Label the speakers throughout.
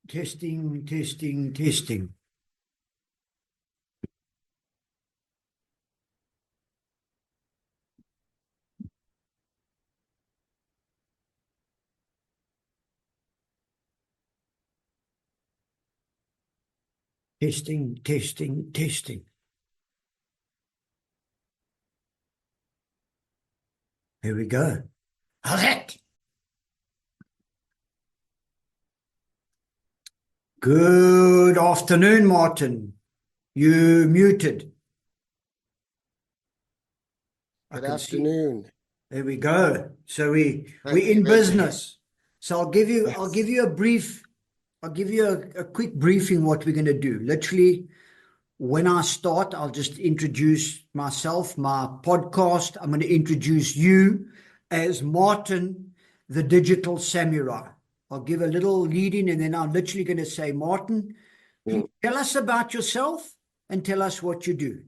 Speaker 1: Testing, testing, testing. Testing, testing, testing. Here we go. How's that? Good afternoon, Martin. You muted. I
Speaker 2: Good
Speaker 1: can see.
Speaker 2: afternoon.
Speaker 1: There we go. So we're in
Speaker 2: David.
Speaker 1: business. So I'll give you
Speaker 2: Yes.
Speaker 1: a quick briefing what we're going to do. Literally, when I start, I'll just introduce myself, my podcast. I'm going to introduce you as Martin, the Digital Samurai. I'll give a little lead in, and then I'm literally going to say, Martin, please tell us about yourself and tell us what you do.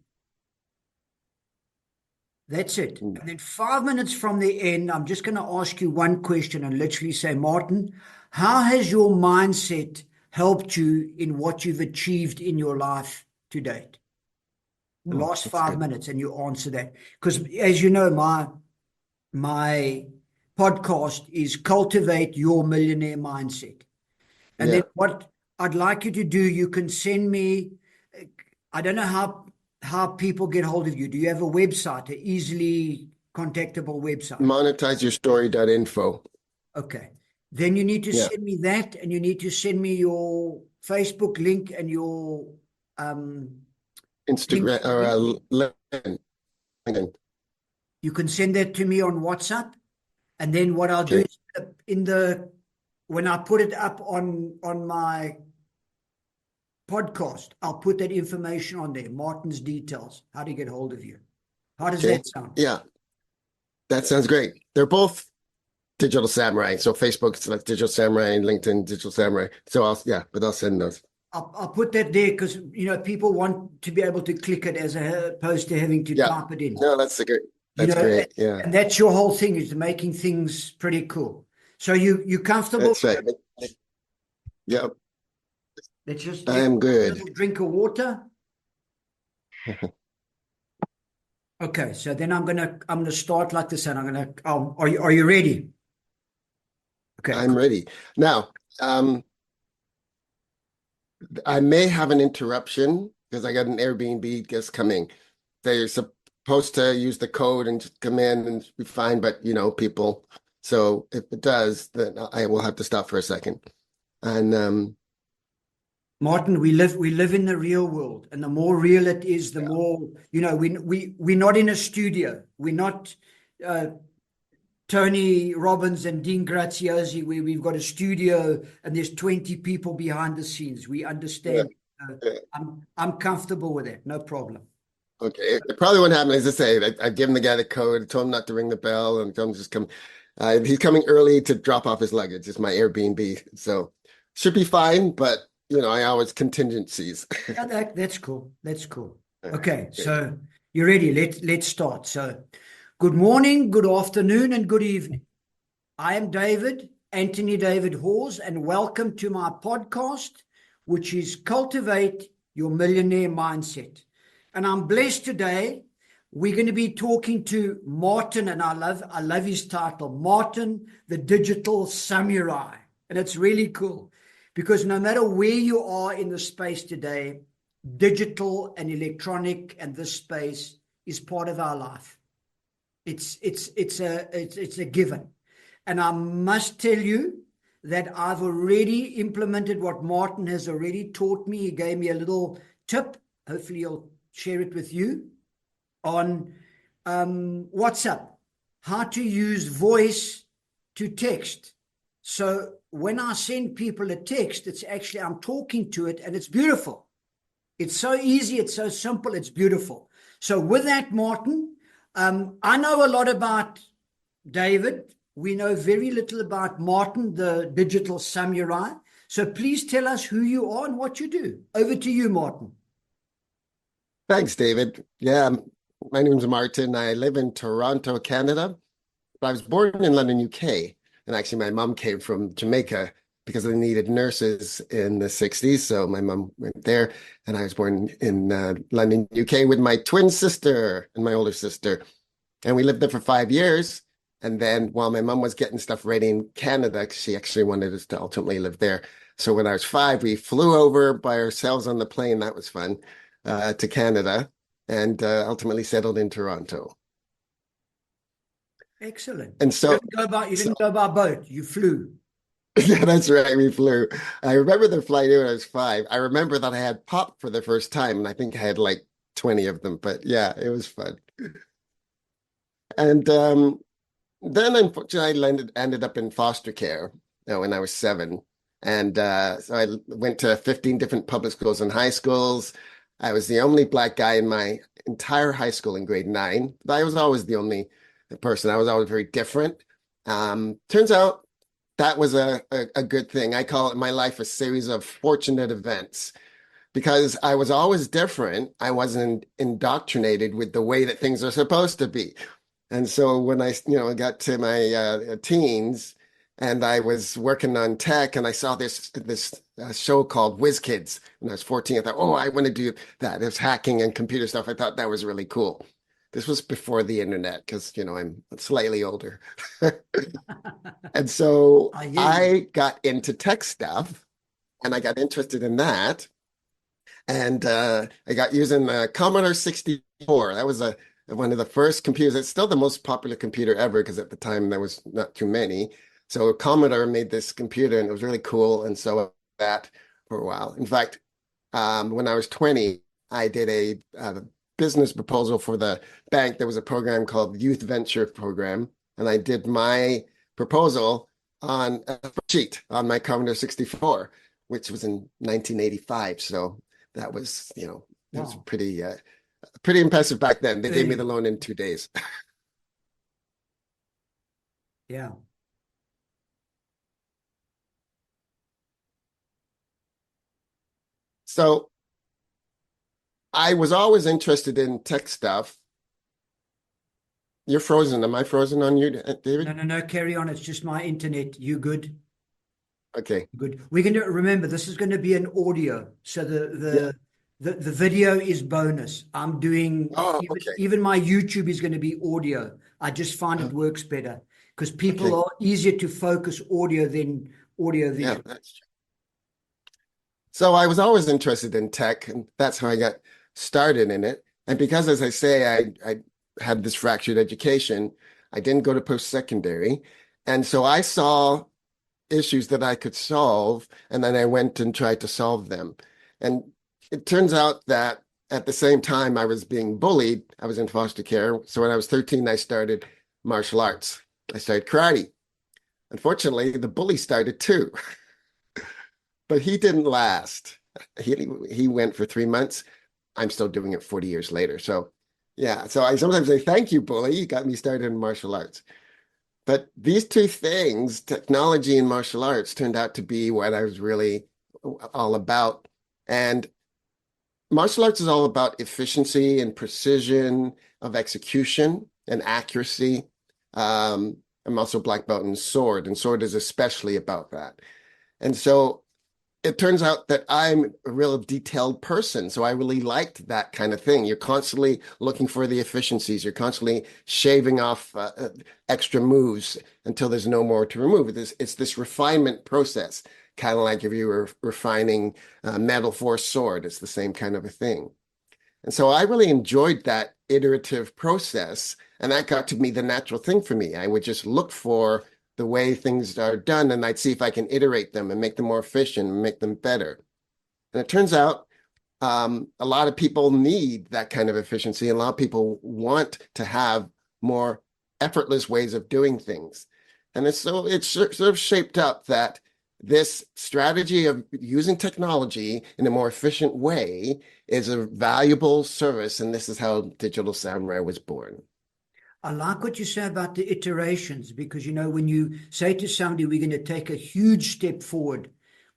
Speaker 1: That's it. And then 5 minutes from the end, I'm just going to ask you one question and literally say, Martin, how has your mindset helped you in what you've achieved in your life to date? The last
Speaker 2: That's
Speaker 1: 5 minutes, and you answer that. Because as you know, my podcast is Cultivate Your Millionaire Mindset. And then
Speaker 2: Yeah.
Speaker 1: what I'd like you to do, you can send me, I don't know how people get hold of you. Do you have a website, an easily contactable website?
Speaker 2: Monetize your story.info.
Speaker 1: Okay. Then you need to
Speaker 2: Yeah.
Speaker 1: send me that, and you need to send me your Facebook link and your
Speaker 2: Instagram
Speaker 1: LinkedIn link.
Speaker 2: or LinkedIn.
Speaker 1: You can send that to me on WhatsApp. And then what I'll do
Speaker 2: Okay.
Speaker 1: is when I put it up on my podcast, I'll put that information on there, Martin's details, how to get hold of you. How does
Speaker 2: Okay.
Speaker 1: that sound?
Speaker 2: Yeah. That sounds great. They're both Digital Samurai. So Facebook's like Digital Samurai and LinkedIn Digital Samurai. So I'll send those.
Speaker 1: I'll put that there because people want to be able to click it as opposed to having to
Speaker 2: Yeah.
Speaker 1: type it in.
Speaker 2: No, that's great. That's great. Yeah.
Speaker 1: And that's your whole thing, is making things pretty cool. So you comfortable?
Speaker 2: That's right. Yep.
Speaker 1: Let's just
Speaker 2: I
Speaker 1: take
Speaker 2: am
Speaker 1: a
Speaker 2: good.
Speaker 1: little drink of water. Okay, so then I'm gonna start like this, and are you ready? Okay,
Speaker 2: I'm
Speaker 1: cool.
Speaker 2: ready. Now, I may have an interruption because I got an Airbnb guest coming. They're supposed to use the code and just come in and be fine, but people. So if it does, then I will have to stop for a second. And
Speaker 1: Martin, we live in the real world, and the more real it is, the more we're not in a studio. We're not uh, Tony Robbins and Dean Graziosi, where we've got a studio and there's 20 people behind the scenes. We
Speaker 2: yeah,
Speaker 1: understand.
Speaker 2: yeah.
Speaker 1: I'm comfortable with that. No problem.
Speaker 2: Okay. It probably won't happen. As I say, I given the guy the code, I told him not to ring the bell, and told him just come. He's coming early to drop off his luggage. It's my Airbnb, so should be fine. But I always contingencies.
Speaker 1: Yeah, that's cool. That's cool. Okay,
Speaker 2: Okay.
Speaker 1: so you're ready. Let's start. So, good morning, good afternoon, and good evening. I am Anthony David Hawes, and welcome to my podcast, which is Cultivate Your Millionaire Mindset. And I'm blessed today. We're going to be talking to Martin, and I love his title, Martin, the Digital Samurai. And it's really cool because no matter where you are in the space today, digital and electronic and this space is part of our life. It's a given. And I must tell you that I've already implemented what Martin has already taught me. He gave me a little tip. Hopefully he'll share it with you on WhatsApp, how to use voice to text. So when I send people a text, it's actually, I'm talking to it, and it's beautiful. It's so easy. It's so simple. It's beautiful. So with that, Martin, I know a lot about David. We know very little about Martin, the Digital Samurai. So please tell us who you are and what you do. Over to you, Martin.
Speaker 2: Thanks, David. Yeah, my name's Martin. I live in Toronto, Canada, but I was born in London, UK. And actually, my mom came from Jamaica. because they needed nurses in the 60s. So my mom went there, and I was born in London, UK, with my twin sister and my older sister. And we lived there for 5 years. And then while my mom was getting stuff ready in Canada, 'cause she actually wanted us to ultimately live there. So when I was 5, we flew over by ourselves on the plane. That was fun, to Canada, and ultimately settled in Toronto.
Speaker 1: Excellent.
Speaker 2: And
Speaker 1: You
Speaker 2: so,
Speaker 1: didn't go by, you
Speaker 2: so
Speaker 1: didn't go by boat, you flew.
Speaker 2: yeah, that's right. We flew. I remember the flight when I was 5. I remember that I had pop for the first time, and I think I had like 20 of them. But yeah, it was fun. And then unfortunately, I ended up in foster care, when I was 7. And so I went to 15 different public schools and high schools. I was the only black guy in my entire high school in grade 9. But I was always the only person. I was always very different. Turns out that was a good thing. I call it my life a series of fortunate events because I was always different. I wasn't indoctrinated with the way that things are supposed to be. And so when I, got to my teens and I was working on tech and I saw this show called Whiz Kids when I was 14, I thought, oh, I want to do that. It was hacking and computer stuff. I thought that was really cool. This was before the internet because, I'm slightly older. And so
Speaker 1: I hear you.
Speaker 2: I got into tech stuff and I got interested in that. And I got using Commodore 64. That was one of the first computers. It's still the most popular computer ever because at the time there was not too many. So Commodore made this computer and it was really cool. And so that for a while. In fact, when I was 20, I did a business proposal for the bank. There was a program called Youth Venture Program, and I did my proposal on a sheet on my Commodore 64, which was in 1985. So that was, that was
Speaker 1: Wow.
Speaker 2: pretty impressive back then. They gave me
Speaker 1: Early.
Speaker 2: the loan in 2 days.
Speaker 1: Yeah.
Speaker 2: So I was always interested in tech stuff. You're frozen. Am I frozen on you,
Speaker 1: No,
Speaker 2: David?
Speaker 1: no, no, carry on. It's just my internet. You good?
Speaker 2: Okay.
Speaker 1: Good. We're going to remember this is going to be an audio. So the
Speaker 2: Yeah.
Speaker 1: the the video is bonus. I'm doing
Speaker 2: Oh, okay.
Speaker 1: even my YouTube is going to be audio. I just find it
Speaker 2: Oh,
Speaker 1: works better because people
Speaker 2: okay.
Speaker 1: are easier to focus audio than audio
Speaker 2: Yeah,
Speaker 1: visual.
Speaker 2: that's true. So I was always interested in tech, and that's how I got started in it. And because, as I say, I had this fractured education, I didn't go to post-secondary. And so I saw issues that I could solve, and then I went and tried to solve them. And it turns out that at the same time I was being bullied, I was in foster care. So when I was 13, I started martial arts. I started karate. Unfortunately, the bully started too, but he didn't last. He went for 3 months. I'm still doing it 40 years later. So yeah, so I sometimes say, thank you, bully. You got me started in martial arts. But these two things, technology and martial arts, turned out to be what I was really all about. And martial arts is all about efficiency and precision of execution and accuracy. I'm also black belt in sword, and sword is especially about that. And so it turns out that I'm a real detailed person. So I really liked that kind of thing. You're constantly looking for the efficiencies. You're constantly shaving off extra moves until there's no more to remove. It's this refinement process, kind of like if you were refining metal for a sword. It's the same kind of a thing. And so I really enjoyed that iterative process. And that got to be the natural thing for me. I would just look for the way things are done and I'd see if I can iterate them and make them more efficient and make them better. And it turns out a lot of people need that kind of efficiency. And a lot of people want to have more effortless ways of doing things. And it's sort of shaped up that this strategy of using technology in a more efficient way is a valuable service. And this is how Digital Samurai was born.
Speaker 1: I like what you say about the iterations because, when you say to somebody, we're going to take a huge step forward,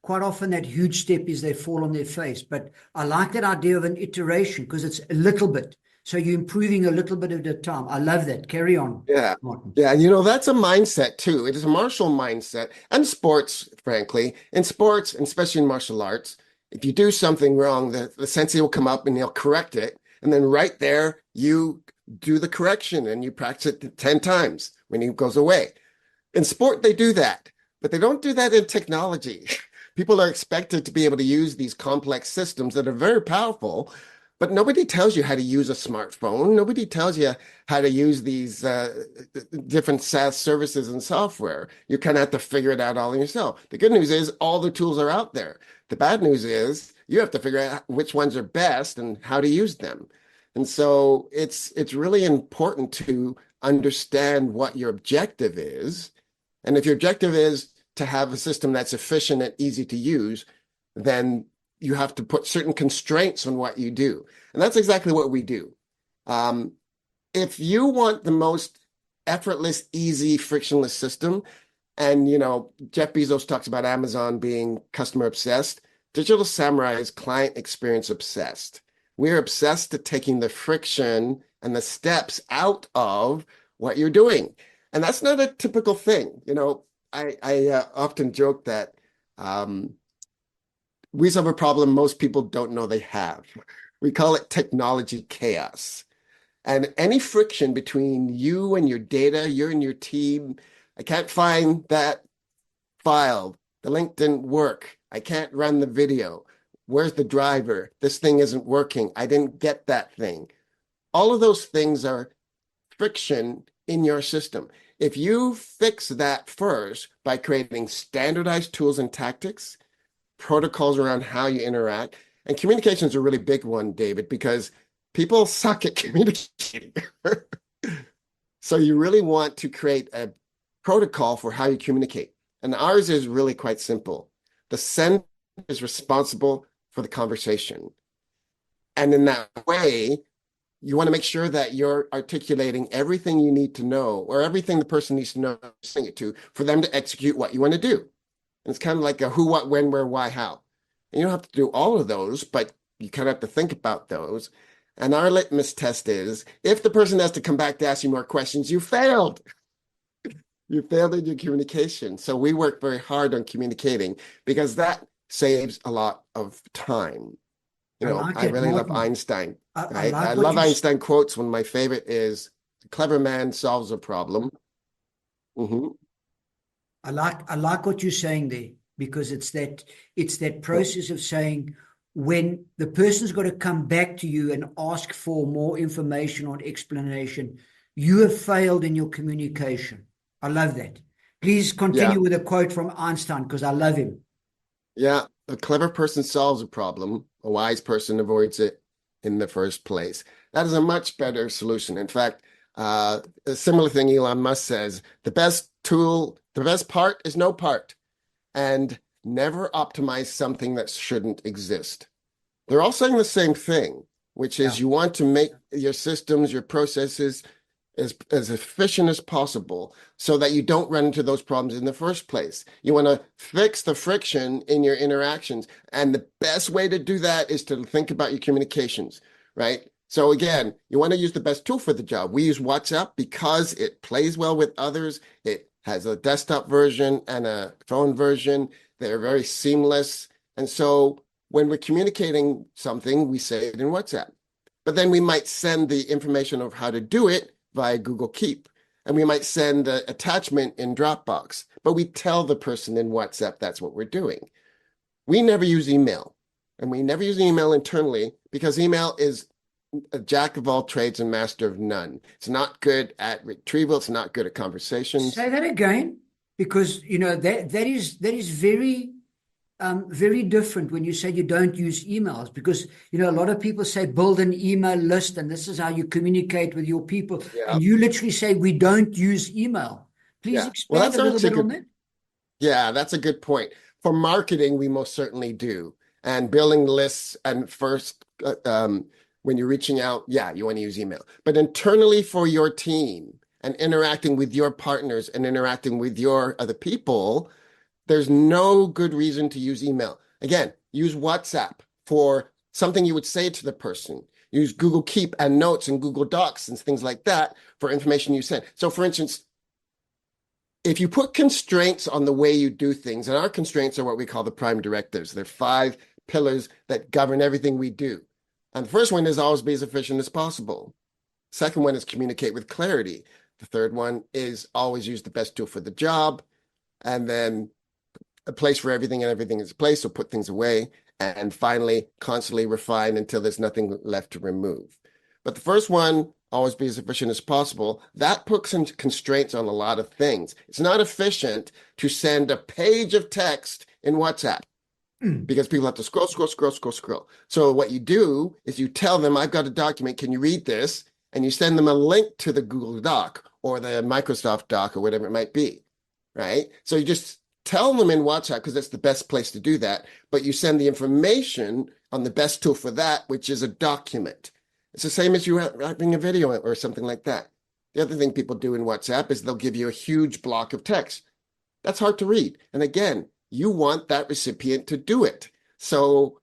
Speaker 1: quite often that huge step is they fall on their face. But I like that idea of an iteration because it's a little bit. So you're improving a little bit at a time. I love that. Carry on,
Speaker 2: Yeah.
Speaker 1: Martin.
Speaker 2: Yeah. You know, that's a mindset too. It is a martial mindset and sports, frankly. In sports, and especially in martial arts, if you do something wrong, the sensei will come up and he'll correct it. And then right there, you do the correction and you practice it 10 times when he goes away. In sport, they do that, but they don't do that in technology. People are expected to be able to use these complex systems that are very powerful, but nobody tells you how to use a smartphone. Nobody tells you how to use these different SaaS services and software. You kind of have to figure it out all yourself. The good news is all the tools are out there. The bad news is you have to figure out which ones are best and how to use them. And so it's really important to understand what your objective is, and if your objective is to have a system that's efficient and easy to use, then you have to put certain constraints on what you do. And that's exactly what we do. Um, if you want the most effortless, easy, frictionless system, and Jeff Bezos talks about Amazon being customer obsessed, Digital Samurai is client experience obsessed. We're obsessed to taking the friction and the steps out of what you're doing. And that's not a typical thing. I often joke that we solve a problem most people don't know they have. We call it technology chaos. And any friction between you and your data, you and your team, I can't find that file. The link didn't work. I can't run the video. Where's the driver? This thing isn't working. I didn't get that thing. All of those things are friction in your system. If you fix that first by creating standardized tools and tactics, protocols around how you interact, and communication is a really big one, David, because people suck at communicating. So you really want to create a protocol for how you communicate. And ours is really quite simple. The sender is responsible for the conversation. And in that way, you want to make sure that you're articulating everything you need to know, or everything the person needs to know, sing it to, for them to execute what you want to do. And it's kind of like a who, what, when, where, why, how. And you don't have to do all of those, but you kind of have to think about those. And our litmus test is, if the person has to come back to ask you more questions, you failed. You failed in your communication. So we work very hard on communicating because that saves a lot of time.
Speaker 1: I like
Speaker 2: I
Speaker 1: it,
Speaker 2: really love
Speaker 1: Martin.
Speaker 2: Einstein,
Speaker 1: I
Speaker 2: right? I
Speaker 1: like what
Speaker 2: love
Speaker 1: you.
Speaker 2: Einstein quotes. One of my favorite is, "A clever man solves a problem." Hmm.
Speaker 1: I like what you're saying there, because it's that process of saying, when the person's got to come back to you and ask for more information or explanation, you have failed in your communication. I love that. Please
Speaker 2: Yeah,
Speaker 1: continue with a quote from Einstein, because I love him.
Speaker 2: yeah. A clever person solves a problem. A wise person avoids it in the first place. That is a much better solution. In fact, a similar thing Elon Musk says, the best tool, the best part is no part. And never optimize something that shouldn't exist. They're all saying the same thing, which
Speaker 1: Yeah.
Speaker 2: is you want to make your systems, your processes as efficient as possible so that you don't run into those problems in the first place. You want to fix the friction in your interactions. And the best way to do that is to think about your communications, right? So again, you want to use the best tool for the job. We use WhatsApp because it plays well with others. It has a desktop version and a phone version. They're very seamless. And so when we're communicating something, we say it in WhatsApp. But then we might send the information of how to do it via Google Keep. And we might send an attachment in Dropbox, but we tell the person in WhatsApp that's what we're doing. We never use email, and we never use email internally because email is a jack of all trades and master of none. It's not good at retrieval. It's not good at conversations.
Speaker 1: Say that again, because that is very different when you say you don't use emails, because a lot of people say build an email list and this is how you communicate with your people,
Speaker 2: Yeah.
Speaker 1: and you literally say we don't use email. Please
Speaker 2: Yeah. Well,
Speaker 1: expand
Speaker 2: that's
Speaker 1: a little
Speaker 2: actually
Speaker 1: bit
Speaker 2: a
Speaker 1: on
Speaker 2: good.
Speaker 1: that.
Speaker 2: Yeah, that's a good point. For marketing, we most certainly do. And building lists and first, when you're reaching out, yeah, you want to use email. But internally for your team and interacting with your partners and interacting with your other people, there's no good reason to use email. Again, use WhatsApp for something you would say to the person. Use Google Keep and Notes and Google Docs and things like that for information you send. So for instance, if you put constraints on the way you do things, and our constraints are what we call the prime directives. They're 5 pillars that govern everything we do. And the first one is always be as efficient as possible. Second one is communicate with clarity. The third one is always use the best tool for the job. And then a place for everything and everything is a place, so put things away. And finally, constantly refine until there's nothing left to remove. But the first one, always be as efficient as possible, that puts some constraints on a lot of things. It's not efficient to send a page of text in WhatsApp because people have to scroll, scroll, scroll, scroll, scroll. So what you do is you tell them, I've got a document, can you read this? And you send them a link to the Google Doc or the Microsoft Doc or whatever it might be, right? So you just tell them in WhatsApp because that's the best place to do that, but you send the information on the best tool for that, which is a document. It's the same as you writing a video or something like that. The other thing people do in WhatsApp is they'll give you a huge block of text. That's hard to read. And again, you want that recipient to do it. So,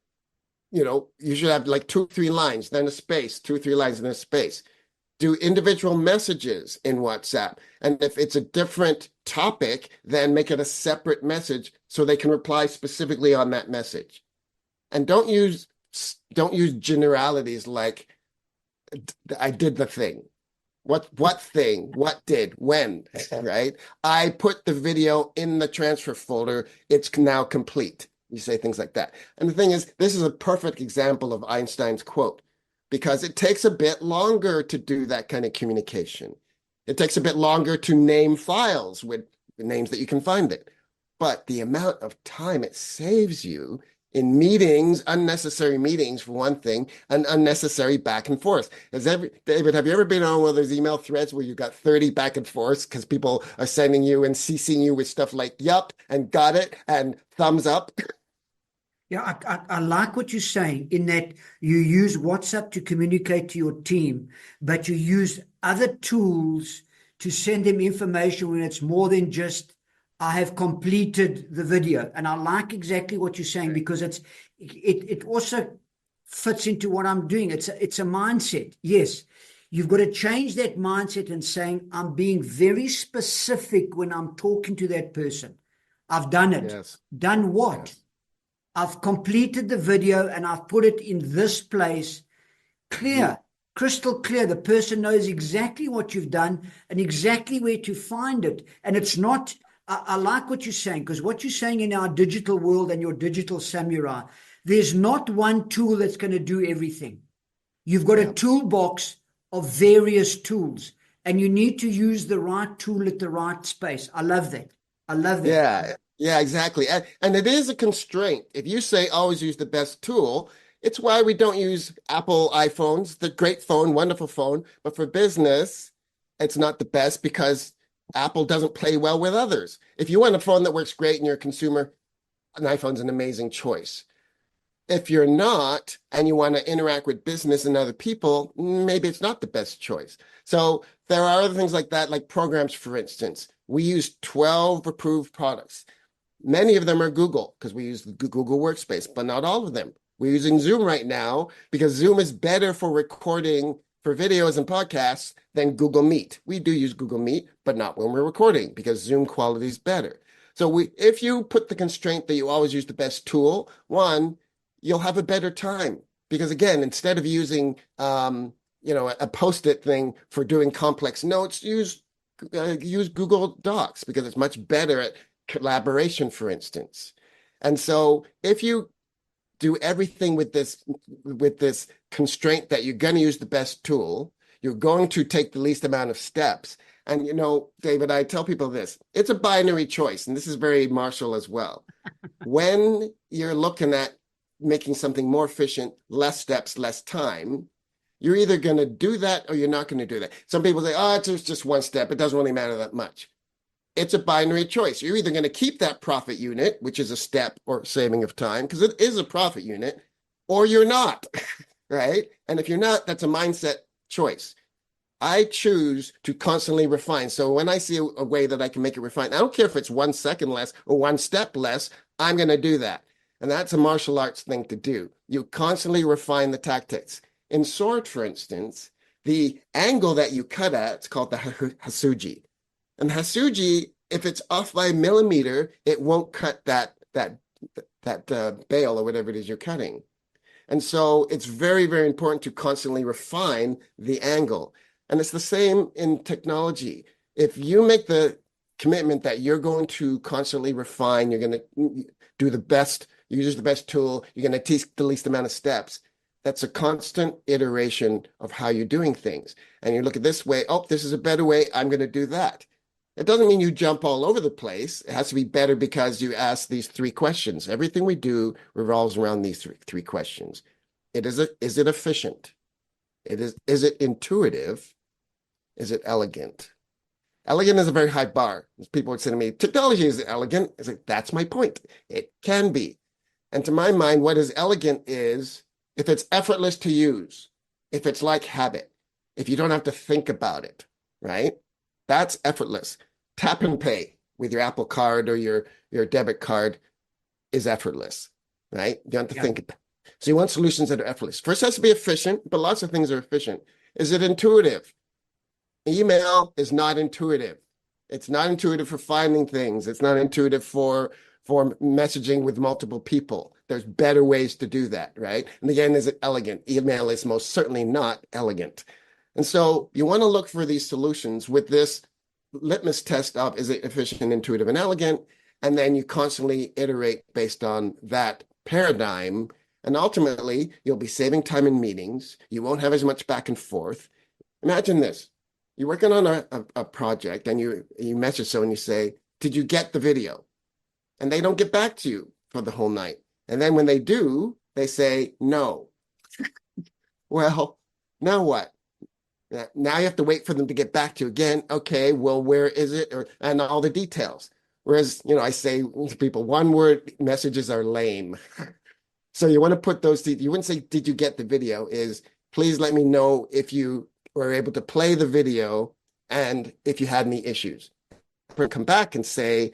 Speaker 2: you should have like 2 or 3 lines, then a space, 2 or 3 lines, then a space. Do individual messages in WhatsApp. And if it's a different topic, then make it a separate message so they can reply specifically on that message. And don't use generalities like, I did the thing. What thing? What did? When? Right? I put the video in the transfer folder. It's now complete. You say things like that. And the thing is, this is a perfect example of Einstein's quote, because it takes a bit longer to do that kind of communication. It takes a bit longer to name files with the names that you can find it. But the amount of time it saves you in meetings, unnecessary meetings for one thing, and unnecessary back and forth. David, have you ever been on one of those email threads where you've got 30 back and forths because people are sending you and CCing you with stuff like, yup, and got it, and thumbs up?
Speaker 1: Yeah, I like what you're saying in that you use WhatsApp to communicate to your team, but you use other tools to send them information when it's more than just, I have completed the video. And I like exactly what you're saying because it also fits into what I'm doing. It's a mindset. Yes, you've got to change that mindset and saying, I'm being very specific when I'm talking to that person. I've done it.
Speaker 2: Yes.
Speaker 1: Done what?
Speaker 2: Yes.
Speaker 1: I've completed the video and I've put it in this place. Clear, crystal clear. The person knows exactly what you've done and exactly where to find it. And it's not, I like what you're saying, because what you're saying in our digital world and your digital samurai, there's not one tool that's going to do everything. You've got a toolbox of various tools and you need to use the right tool at the right space. I love that. I love that.
Speaker 2: Yeah. Yeah, exactly. And it is a constraint. If you say always use the best tool, it's why we don't use Apple iPhones. The great phone, wonderful phone, but for business, it's not the best because Apple doesn't play well with others. If you want a phone that works great and you're a consumer, an iPhone's an amazing choice. If you're not, and you want to interact with business and other people, maybe it's not the best choice. So there are other things like that, like programs, for instance. We use 12 approved products. Many of them are Google because we use the Google Workspace, but not all of them. We're using Zoom right now because Zoom is better for recording for videos and podcasts than Google Meet. We do use Google Meet, but not when we're recording because Zoom quality is better. So if you put the constraint that you always use the best tool, one, you'll have a better time because again, instead of using a Post-it thing for doing complex notes, use Google Docs because it's much better at collaboration, for instance. And so if you do everything with this constraint that you're going to use the best tool, you're going to take the least amount of steps. And David, I tell people this, it's a binary choice, and this is very Marshall as well. When you're looking at making something more efficient, less steps, less time, you're either going to do that or you're not going to do that. Some people say, oh, it's just one step. It doesn't really matter that much. It's a binary choice. You're either going to keep that profit unit, which is a step or saving of time, because it is a profit unit, or you're not, right? And if you're not, that's a mindset choice. I choose to constantly refine. So when I see a way that I can make it refine, I don't care if it's 1 second less or 1 step less, I'm going to do that. And that's a martial arts thing to do. You constantly refine the tactics. in sword, for instance, the angle that you cut at, it's called the hasuji. And hasuji, if it's off by a millimeter, it won't cut that bale or whatever it is you're cutting. And so it's very, very important to constantly refine the angle. And it's the same in technology. If you make the commitment that you're going to constantly refine, you're going to do the best, use the best tool, you're going to teach the least amount of steps. That's a constant iteration of how you're doing things. And you look at this way, oh, this is a better way, I'm going to do that. It doesn't mean you jump all over the place. It has to be better because you ask these three questions. Everything we do revolves around these three questions. Is it efficient? Is it intuitive? Is it elegant? Elegant is a very high bar. People would say to me, technology is elegant. It's like, that's my point. It can be. And to my mind, what is elegant is if it's effortless to use, if it's like habit, if you don't have to think about it, right? That's effortless. Tap and pay with your Apple Card or your debit card is effortless, right? You don't have to think about it. So you want solutions that are effortless. First, it has to be efficient, but lots of things are efficient. Is it intuitive? Email is not intuitive. It's not intuitive for finding things. It's not intuitive for messaging with multiple people. There's better ways to do that, right? And again, is it elegant? Email is most certainly not elegant. And so you want to look for these solutions with this litmus test of is it efficient, intuitive, and elegant? And then you constantly iterate based on that paradigm. And ultimately, you'll be saving time in meetings. You won't have as much back and forth. Imagine this. You're working on a project and you message someone, you say, did you get the video? And they don't get back to you for the whole night. And then when they do, they say, no. Well, now what? Now you have to wait for them to get back to you again. Okay, well, where is it? And all the details. Whereas, I say to people, one word messages are lame. So you want to put those, you wouldn't say, did you get the video? Is please let me know if you were able to play the video and if you had any issues. Come back and say,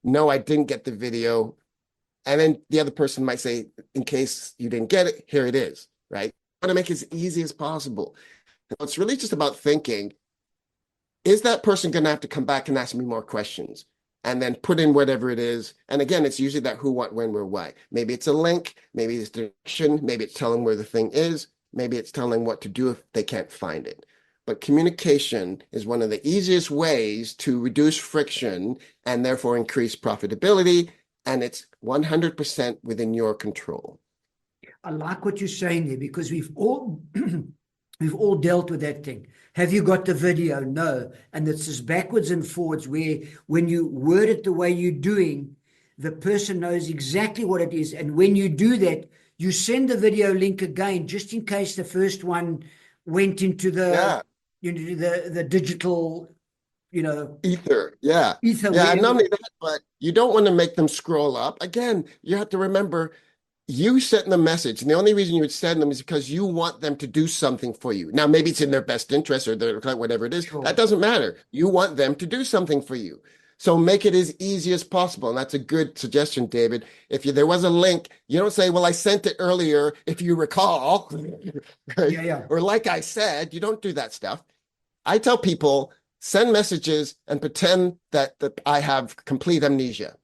Speaker 2: no, I didn't get the video. And then the other person might say, in case you didn't get it, here it is, right? I want to make it as easy as possible. It's really just about thinking, is that person going to have to come back and ask me more questions? And then put in whatever it is. And again, it's usually that who, what, when, where, why. Maybe it's a link, maybe it's direction, maybe it's telling where the thing is, maybe it's telling what to do if they can't find it. But communication is one of the easiest ways to reduce friction and therefore increase profitability. And it's 100% within your control.
Speaker 1: I like what you're saying there because we've all we've all dealt with that thing. Have you got the video? No. And it's this backwards and forwards where when you word it the way you're doing, the person knows exactly what it is. And when you do that, you send the video link again, just in case the first one went into the the digital,
Speaker 2: ether. Yeah.
Speaker 1: Ether.
Speaker 2: Yeah. And not only that, but you don't want to make them scroll up. Again, you have to remember you sent the message, and the only reason you would send them is because you want them to do something for you. Now, maybe it's in their best interest or their whatever it is. Sure. That doesn't matter. You want them to do something for you. So make it as easy as possible. And that's a good suggestion, David. If there was a link, you don't say, well, I sent it earlier, if you recall. Right?
Speaker 1: Yeah.
Speaker 2: Or like I said, you don't do that stuff. I tell people, send messages and pretend that I have complete amnesia.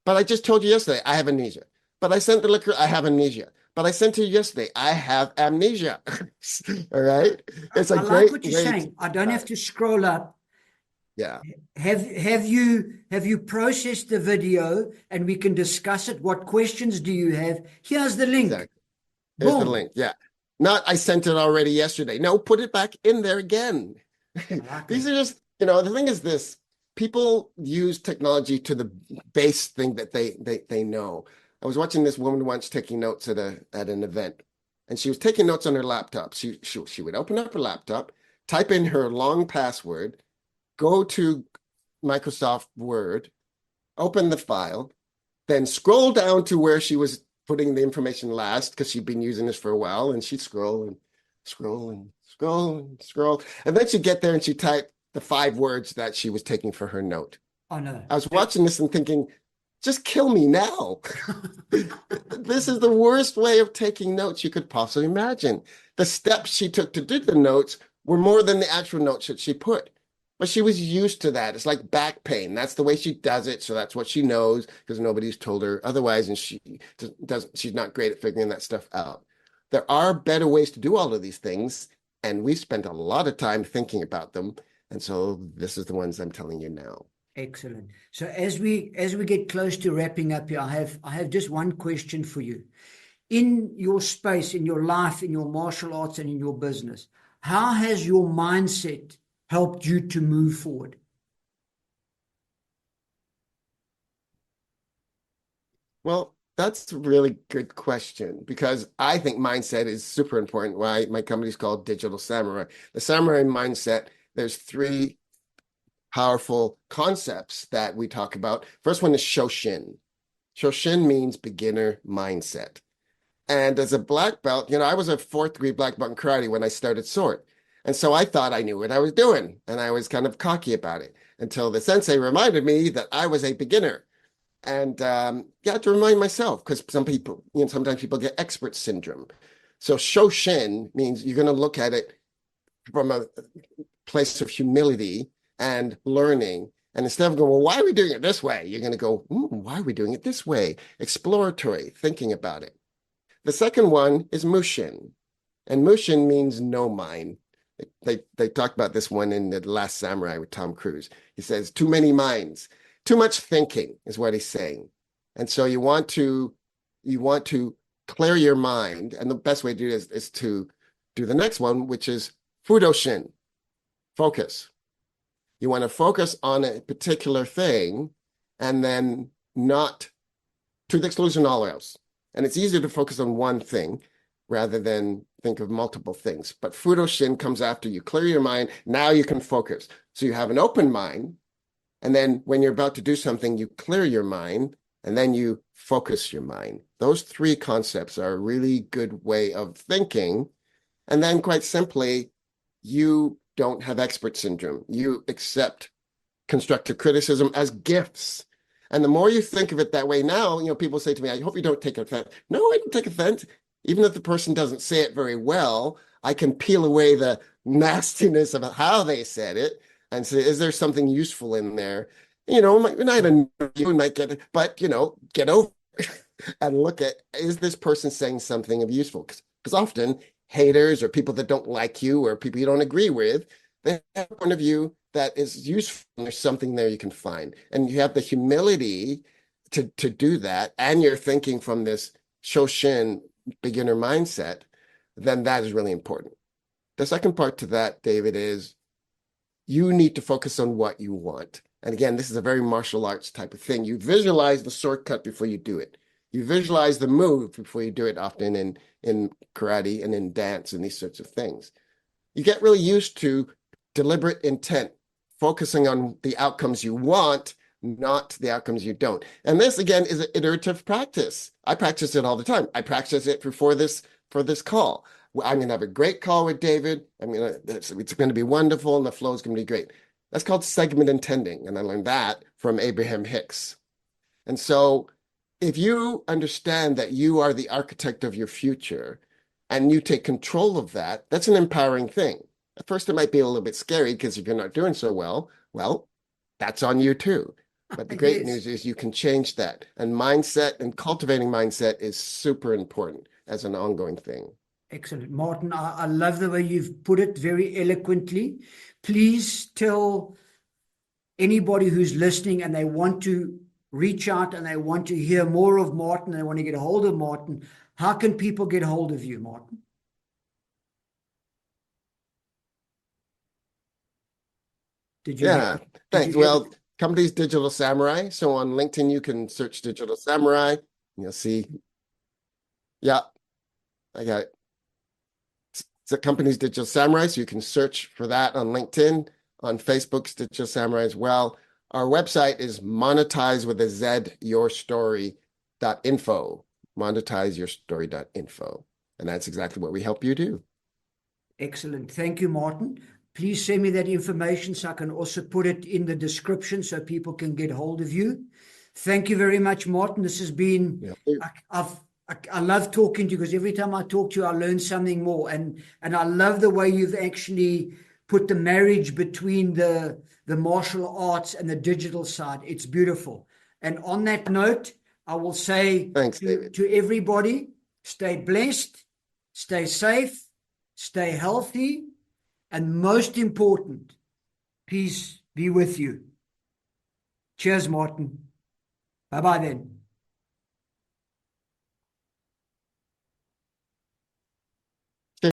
Speaker 2: But I just told you yesterday, I have amnesia. But I sent the liquor, I have amnesia. But I sent to you yesterday, I have amnesia. All right? It's a
Speaker 1: I
Speaker 2: great
Speaker 1: like what you're
Speaker 2: way
Speaker 1: saying. I don't have to scroll up.
Speaker 2: Yeah.
Speaker 1: Have you processed the video and we can discuss it? What questions do you have? Here's the link.
Speaker 2: Exactly. Here's the
Speaker 1: Boom.
Speaker 2: link. Yeah. Not I sent it already yesterday. No, put it back in there again.
Speaker 1: Like
Speaker 2: These are just, the thing is this. People use technology to the base thing that they know. I was watching this woman once taking notes at an event, and she was taking notes on her laptop. She would open up her laptop, type in her long password, go to Microsoft Word, open the file, then scroll down to where she was putting the information last because she'd been using this for a while, and she'd scroll and scroll and scroll and scroll, and then she'd get there and she'd type the 5 words that she was taking for her note.
Speaker 1: Oh no.
Speaker 2: I was watching this and thinking, just kill me now. This is the worst way of taking notes you could possibly imagine. The steps she took to do the notes were more than the actual notes that she put. But she was used to that. It's like back pain. That's the way she does it. So that's what she knows because nobody's told her otherwise. And she's not great at figuring that stuff out. There are better ways to do all of these things. And we spent a lot of time thinking about them. And so this is the ones I'm telling you now.
Speaker 1: Excellent. So as we get close to wrapping up here, I have just one question for you. In your space, in your life, in your martial arts, and in your business, how has your mindset helped you to move forward?
Speaker 2: Well, that's a really good question because I think mindset is super important. Why my company's called Digital Samurai. The samurai mindset, there's three powerful concepts that we talk about. First one is Shoshin. Shoshin means beginner mindset. And as a black belt, I was a fourth degree black belt in karate when I started sword. And so I thought I knew what I was doing. And I was kind of cocky about it until the sensei reminded me that I was a beginner. And you have to remind myself because some people, sometimes people get expert syndrome. So Shoshin means you're going to look at it from a place of humility and learning. And instead of going, well, why are we doing it this way? You're going to go, why are we doing it this way? Exploratory, thinking about it. The second one is Mushin. And Mushin means no mind. They talked about this one in The Last Samurai with Tom Cruise. He says, too many minds. Too much thinking is what he's saying. And so you want to clear your mind. And the best way to do this is to do the next one, which is Fudoshin, focus. You want to focus on a particular thing and then not to the exclusion of all else. And it's easier to focus on one thing rather than think of multiple things. But Fudoshin comes after you clear your mind. Now you can focus. So you have an open mind. And then when you're about to do something, you clear your mind and then you focus your mind. Those three concepts are a really good way of thinking. And then quite simply, you don't have expert syndrome. You accept constructive criticism as gifts. And the more you think of it that way now, people say to me, I hope you don't take offense. No, I don't take offense. Even if the person doesn't say it very well, I can peel away the nastiness of how they said it and say, is there something useful in there? You might get it, but get over it and look at, is this person saying something of useful? Because often haters or people that don't like you or people you don't agree with, they have a point of view that is useful. And there's something there you can find. And you have the humility to do that, and you're thinking from this Shoshin beginner mindset, then that is really important. The second part to that, David, is you need to focus on what you want. And again, this is a very martial arts type of thing. You visualize the shortcut before you do it. You visualize the move before you do it, often in karate and in dance and these sorts of things. You get really used to deliberate intent, focusing on the outcomes you want, not the outcomes you don't. And this, again, is an iterative practice. I practice it all the time. I practice it for this call. I'm going to have a great call with David. It's going to be wonderful, and the flow is going to be great. That's called segment intending, and I learned that from Abraham Hicks. And so if you understand that you are the architect of your future and you take control of that, that's an empowering thing. At first, it might be a little bit scary because if you're not doing so well, that's on you too. But the great news is you can change that. And mindset and cultivating mindset is super important as an ongoing thing.
Speaker 1: Excellent. Martin, I love the way you've put it very eloquently. Please tell anybody who's listening and they want to reach out and they want to hear more of Martin, they want to get a hold of Martin, how can people get hold of you, Martin?
Speaker 2: Yeah, thanks. Well, company's Digital Samurai. So on LinkedIn, you can search Digital Samurai. And you'll see. Yeah, I got it. The company's Digital Samurai, so you can search for that on LinkedIn, on Facebook's Digital Samurai as well. Our website is monetize with a Z yourstory.info, monetizeyourstory.info. And that's exactly what we help you do.
Speaker 1: Excellent. Thank you, Martin. Please send me that information so I can also put it in the description so people can get hold of you. Thank you very much, Martin. This has been,
Speaker 2: Yeah.
Speaker 1: I love talking to you because every time I talk to you, I learn something more. And I love the way you've actually put the marriage between the martial arts and the digital side. It's beautiful. And on that note, I will say
Speaker 2: Thanks, David.
Speaker 1: to everybody, stay blessed, stay safe, stay healthy, and most important, peace be with you. Cheers, Martin. Bye bye then.